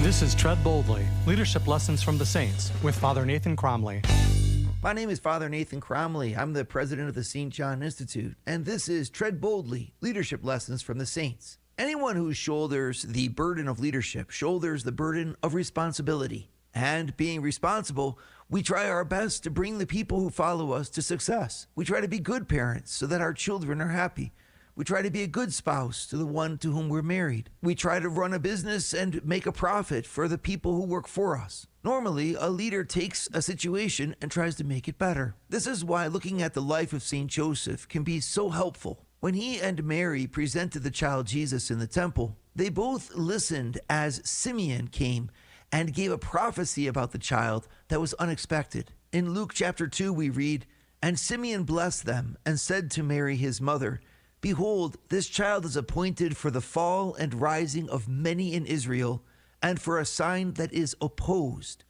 This is Tread Boldly, Leadership Lessons from the Saints, with Father Nathan Cromly. My name is Father Nathan Cromly. I'm the president of the St. John Institute, and this is Tread Boldly, Leadership Lessons from the Saints. Anyone who shoulders the burden of leadership shoulders the burden of responsibility. And being responsible, we try our best to bring the people who follow us to success. We try to be good parents so that our children are happy. We try to be a good spouse to the one to whom we're married. We try to run a business and make a profit for the people who work for us. Normally, a leader takes a situation and tries to make it better. This is why looking at the life of St. Joseph can be so helpful. When he and Mary presented the child Jesus in the temple, they both listened as Simeon came and gave a prophecy about the child that was unexpected. In Luke chapter 2, we read, "And Simeon blessed them and said to Mary his mother, Behold, this child is appointed for the fall and rising of many in Israel, and for a sign that is opposed.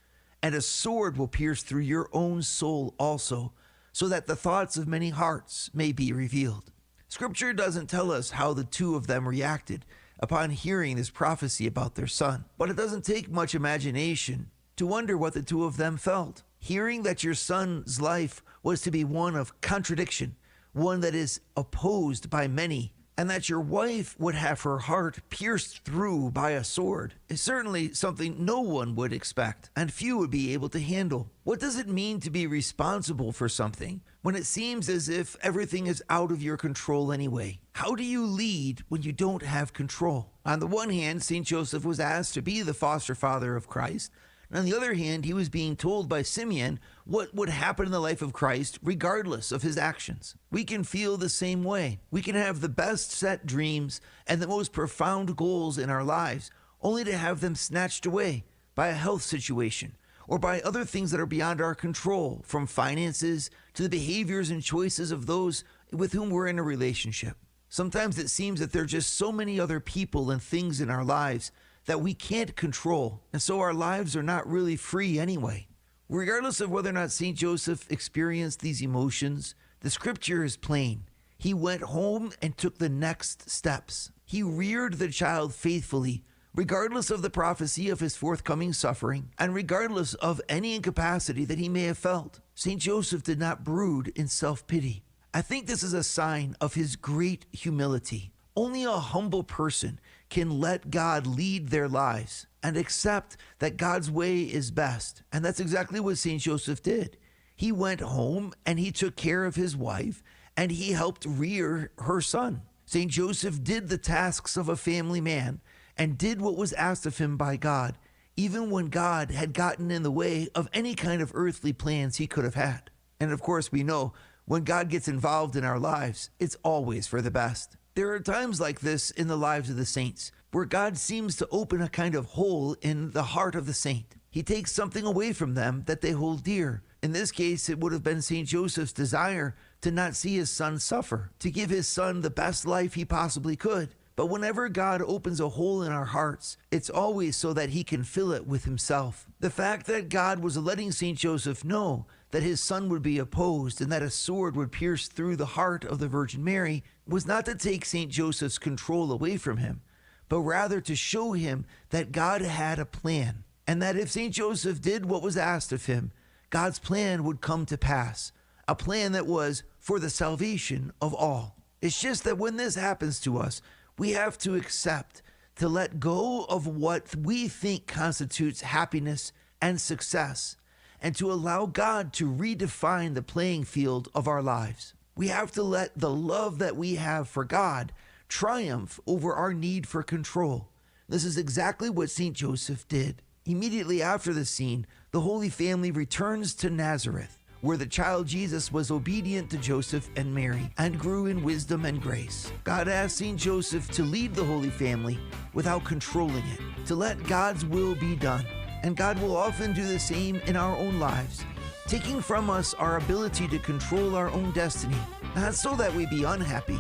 And a sword will pierce through your own soul also, so that the thoughts of many hearts may be revealed." Scripture doesn't tell us how the two of them reacted upon hearing this prophecy about their son, but it doesn't take much imagination to wonder what the two of them felt. Hearing that your son's life was to be one of contradiction, one that is opposed by many, and that your wife would have her heart pierced through by a sword is certainly something no one would expect and few would be able to handle. What does it mean to be responsible for something when it seems as if everything is out of your control anyway? How do you lead when you don't have control? On the one hand, St. Joseph was asked to be the foster father of Christ. On the other hand, he was being told by Simeon what would happen in the life of Christ regardless of his actions. We can feel the same way. We can have the best set dreams and the most profound goals in our lives, only to have them snatched away by a health situation or by other things that are beyond our control, from finances to the behaviors and choices of those with whom we're in a relationship. Sometimes it seems that there are just so many other people and things in our lives that we can't control, and so our lives are not really free anyway. Regardless of whether or not St. Joseph experienced these emotions, the scripture is plain. He went home and took the next steps. He reared the child faithfully, regardless of the prophecy of his forthcoming suffering, and regardless of any incapacity that he may have felt. St. Joseph did not brood in self-pity. I think this is a sign of his great humility. Only a humble person can let God lead their lives and accept that God's way is best. And that's exactly what St. Joseph did. He went home and he took care of his wife and he helped rear her son. St. Joseph did the tasks of a family man and did what was asked of him by God, even when God had gotten in the way of any kind of earthly plans he could have had. And of course, we know when God gets involved in our lives, it's always for the best. There are times like this in the lives of the saints, where God seems to open a kind of hole in the heart of the saint. He takes something away from them that they hold dear. In this case, it would have been St. Joseph's desire to not see his son suffer, to give his son the best life he possibly could. But whenever God opens a hole in our hearts, it's always so that he can fill it with himself. The fact that God was letting St. Joseph know that his son would be opposed and that a sword would pierce through the heart of the Virgin Mary was not to take St. Joseph's control away from him, but rather to show him that God had a plan, and that if St. Joseph did what was asked of him, God's plan would come to pass, a plan that was for the salvation of all. It's just that when this happens to us, we have to accept, to let go of what we think constitutes happiness and success, and to allow God to redefine the playing field of our lives. We have to let the love that we have for God triumph over our need for control. This is exactly what St. Joseph did. Immediately after the scene, the Holy Family returns to Nazareth, where the child Jesus was obedient to Joseph and Mary and grew in wisdom and grace. God asked St. Joseph to lead the Holy Family without controlling it, to let God's will be done. And God will often do the same in our own lives, taking from us our ability to control our own destiny, not so that we be unhappy,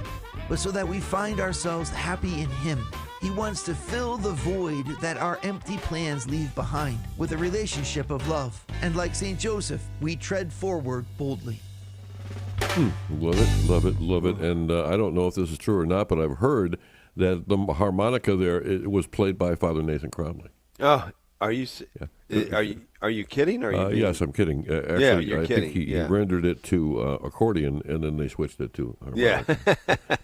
but so that we find ourselves happy in Him. He wants to fill the void that our empty plans leave behind with a relationship of love. And like St. Joseph, we tread forward boldly. Love it, love it, love it. And I don't know if this is true or not, but I've heard that the harmonica there, it was played by Father Nathan Cromly. Oh, Are you are you kidding? Or are you being... Yes, I'm kidding. Actually, you're I kidding. think he rendered it to accordion, and then they switched it to harmonica. Yeah.